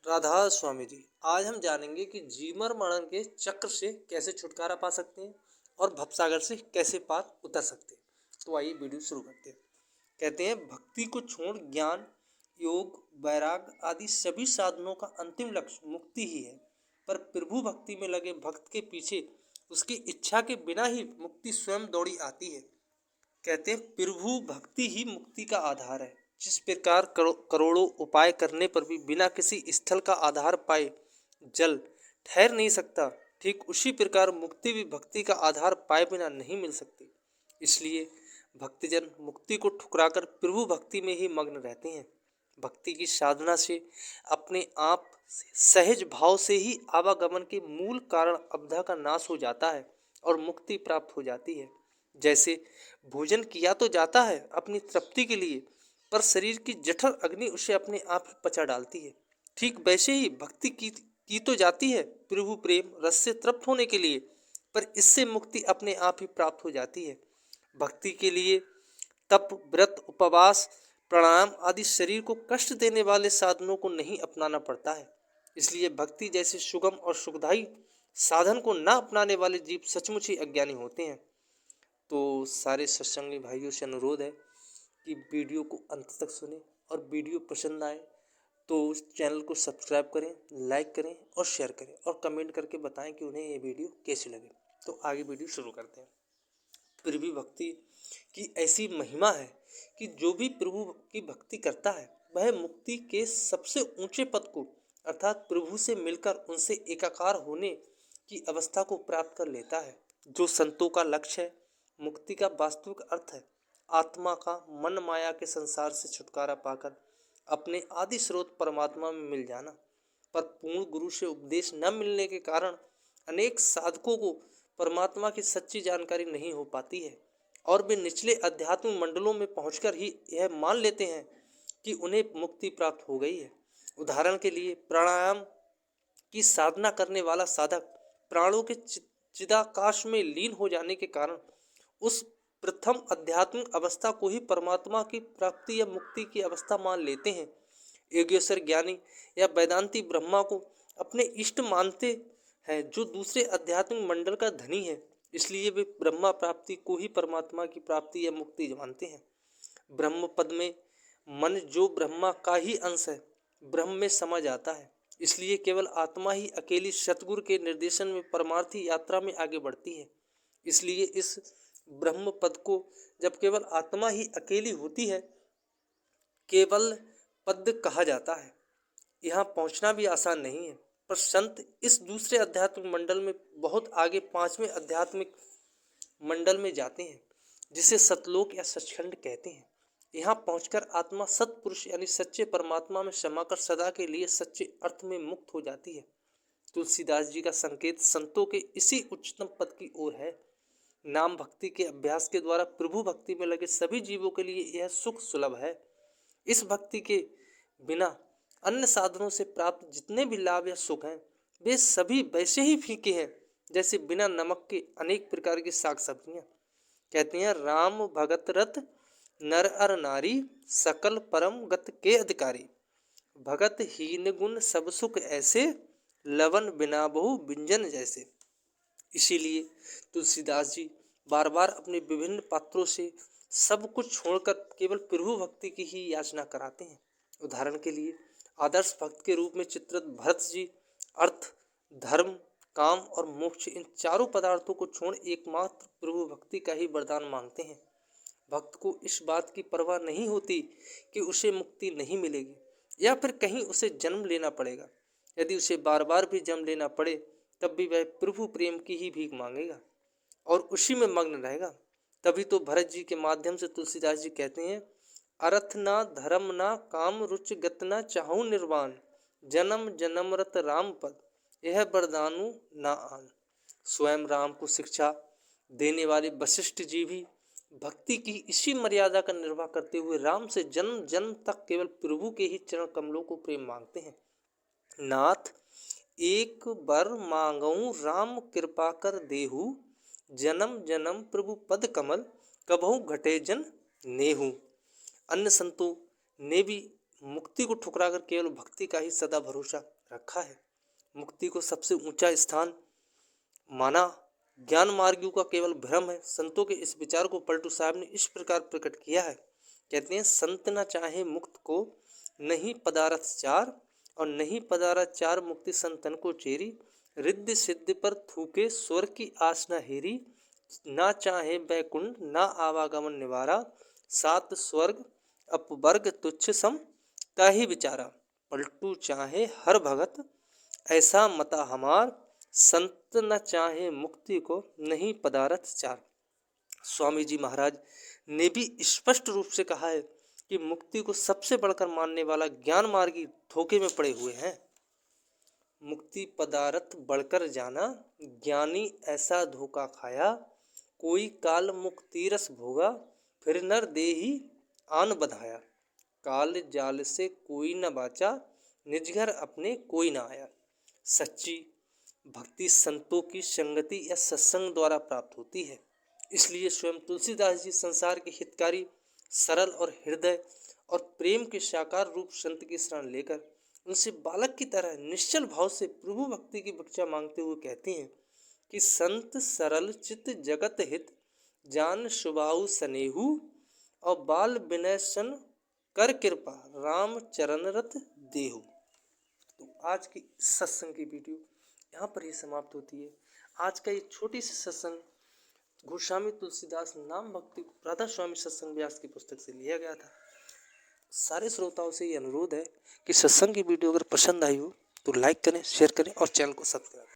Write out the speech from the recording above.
राधा स्वामी जी। आज हम जानेंगे कि जीवन मरण के चक्र से कैसे छुटकारा पा सकते हैं और भवसागर से कैसे पार उतर सकते हैं। तो आइए वीडियो शुरू करते हैं। कहते हैं भक्ति को छोड़ ज्ञान, योग, वैराग आदि सभी साधनों का अंतिम लक्ष्य मुक्ति ही है। पर प्रभु भक्ति में लगे भक्त के पीछे उसकी इच्छा के बिना ही मुक्ति स्वयं दौड़ी आती है। कहते हैं प्रभु भक्ति ही मुक्ति का आधार है। जिस प्रकार करोड़ों उपाय करने पर भी बिना किसी स्थल का आधार पाए जल ठहर नहीं सकता, ठीक उसी प्रकार मुक्ति भी भक्ति का आधार पाए बिना नहीं मिल सकती। इसलिए भक्तजन मुक्ति को ठुकराकर प्रभु भक्ति में ही मग्न रहते हैं। भक्ति की साधना से अपने आप सहज भाव से ही आवागमन के मूल कारण अबधा का नाश हो जाता है और मुक्ति प्राप्त हो जाती है। जैसे भोजन किया तो जाता है अपनी तृप्ति के लिए, पर शरीर की जठर अग्नि उसे अपने आप ही पचा डालती है। ठीक वैसे ही भक्ति की तो जाती है प्रभु प्रेम रस से तृप्त होने के लिए, पर इससे मुक्ति अपने आप ही प्राप्त हो जाती है। भक्ति के लिए तप, व्रत, उपवास, प्राणायाम आदि शरीर को कष्ट देने वाले साधनों को नहीं अपनाना पड़ता है। इसलिए भक्ति जैसे सुगम और सुखदायी साधन को न अपनाने वाले जीव सचमुच ही अज्ञानी होते हैं। तो सारे सत्संगी भाइयों से अनुरोध है कि वीडियो को अंत तक सुने और वीडियो पसंद आए तो उस चैनल को सब्सक्राइब करें, लाइक करें और शेयर करें और कमेंट करके बताएं कि उन्हें ये वीडियो कैसी लगे। तो आगे वीडियो शुरू करते हैं। प्रभु भक्ति की ऐसी महिमा है कि जो भी प्रभु की भक्ति करता है वह मुक्ति के सबसे ऊंचे पद को अर्थात प्रभु से मिलकर उनसे एकाकार होने की अवस्था को प्राप्त कर लेता है। जो संतों का लक्ष्य है, मुक्ति का वास्तविक अर्थ है आत्मा का मन माया के संसार से छुटकारा पाकर अपने आदि स्रोत परमात्मा में मिल जाना। पर पूर्ण गुरु से उपदेश न मिलने के कारण अनेक साधकों को परमात्मा की सच्ची जानकारी नहीं हो पाती है और वे निचले आध्यात्मिक मंडलों में पहुंचकर ही यह मान लेते हैं कि उन्हें मुक्ति प्राप्त हो गई है। उदाहरण के लिए प्राणायाम की साधना करने वाला साधक प्राणों के चिदाकाश में लीन हो जाने के कारण उस प्रथम आध्यात्मिक अवस्था को ही परमात्मा की प्राप्ति या मुक्ति की अवस्था मान लेते हैं। योगेश्वर ज्ञानी या वेदांती ब्रह्मा को अपने इष्ट मानते हैं जो दूसरे आध्यात्मिक मंडल का धनी है, इसलिए वे ब्रह्मा प्राप्ति को ही परमात्मा की प्राप्ति या मुक्ति मानते हैं। ब्रह्म पद में मन जो ब्रह्मा का ही अंश है ब्रह्म में समा जाता है, इसलिए केवल आत्मा ही अकेली सतगुरु के निर्देशन में परमार्थी यात्रा में आगे बढ़ती है। इसलिए इस ब्रह्म पद को जब केवल आत्मा ही अकेली होती है केवल पद कहा जाता है। यहाँ पहुँचना भी आसान नहीं है, पर संत इस दूसरे आध्यात्मिक मंडल में बहुत आगे पांचवें आध्यात्मिक मंडल में जाते हैं जिसे सतलोक या सचखंड कहते हैं। यहाँ पहुंचकर आत्मा सतपुरुष यानी सच्चे परमात्मा में समाकर सदा के लिए सच्चे अर्थ में मुक्त हो जाती है। तुलसीदास जी का संकेत संतों के इसी उच्चतम पद की ओर है। नाम भक्ति के अभ्यास के द्वारा प्रभु भक्ति में लगे सभी जीवों के लिए यह सुख सुलभ है। इस भक्ति के बिना अन्य साधनों से प्राप्त जितने भी लाभ या सुख हैं वे सभी वैसे ही फीके हैं जैसे बिना नमक के अनेक प्रकार की साग सब्जियां। कहते हैं राम भगत रत नर अर नारी सकल परम गत के अधिकारी, भगत हीन गुण सब सुख ऐसे लवन बिना बहु व्यंजन जैसे। इसीलिए तुलसीदास जी बार बार अपने विभिन्न पात्रों से सब कुछ छोड़कर केवल प्रभु भक्ति की ही याचना कराते हैं। उदाहरण के लिए आदर्श भक्त के रूप में चित्रित भरत जी अर्थ, धर्म, काम और मोक्ष इन चारों पदार्थों को छोड़ एकमात्र प्रभु भक्ति का ही वरदान मांगते हैं। भक्त को इस बात की परवाह नहीं होती कि उसे मुक्ति नहीं मिलेगी या फिर कहीं उसे जन्म लेना पड़ेगा। यदि उसे बार बार भी जन्म लेना पड़े तब भी वह प्रभु प्रेम की ही भीख मांगेगा और उसी में मग्न रहेगा। तभी तो भरत जी के माध्यम से तुलसीदास जी कहते हैं अर्थ ना धर्म ना काम रुच गत ना चाहूं निर्वाण, जन्म जन्मरत राम पद यह वरदानु ना आन। स्वयं राम को शिक्षा देने वाले वशिष्ठ जी भी भक्ति की इसी मर्यादा का निर्वाह करते हुए राम से जन्म जन्म तक केवल प्रभु के ही चरण कमलों को प्रेम मांगते हैं। नाथ एक बर मांगऊं राम कृपा कर देहु, जन्म जन्म प्रभु पद कमल कबहु घटे जन नेहु। अन्य संतों ने भी मुक्ति को ठुकराकर केवल भक्ति का ही सदा भरोसा रखा है। मुक्ति को सबसे ऊंचा स्थान माना ज्ञान मार्गियों का केवल भ्रम है। संतों के इस विचार को पलटू साहब ने इस प्रकार प्रकट किया है। कहते हैं, संत न चाहे मुक्त को, नहीं पदारथ चार, और नहीं पदारथ चार मुक्ति संतन को चेरी। रिद्धि सिद्धि पर थूके स्वर्ग की आस न हेरी, ना चाहे बैकुंठ ना आवागमन निवारा। सात स्वर्ग अपवर्ग तुच्छ सम ताहि विचारा। पलटू चाहे हर भगत ऐसा मता हमार, संत न चाहे मुक्ति को नहीं पदारथ चार। स्वामी जी महाराज ने भी स्पष्ट रूप से कहा है कि मुक्ति को सबसे बढ़कर मानने वाला ज्ञान मार्गी धोखे में पड़े हुए हैं। मुक्ति पदारथ बढ़कर जाना, ज्ञानी ऐसा धोखा खाया। कोई काल मुक्ति रस भोगा, फिर नर देही आन बधाया। काल जाल से कोई न बाचा, निज घर अपने कोई न आया। सच्ची भक्ति संतों की संगति या सत्संग द्वारा प्राप्त होती है। इसलिए स्वयं तुलसीदास जी संसार के हितकारी, सरल और हृदय और प्रेम के साकार रूप संत की शरण लेकर उनसे बालक की तरह निश्चल भाव से प्रभु भक्ति की भिक्षा मांगते हुए कहते हैं कि संत सरल चित जगत हित, जान सुबाहु सनेहु, और बाल विनय सन कर कृपा, राम चरण रत देहु। तो आज की सत्संग की वीडियो यहाँ पर ही समाप्त होती है। आज का ये छोटी सी सत्संग गोस्वामी तुलसीदास नाम भक्ति राधा स्वामी सत्संग व्यास की पुस्तक से लिया गया था। सारे श्रोताओं से ये अनुरोध है कि सत्संग की वीडियो अगर पसंद आई हो तो लाइक करें, शेयर करें और चैनल को सब्सक्राइब करें।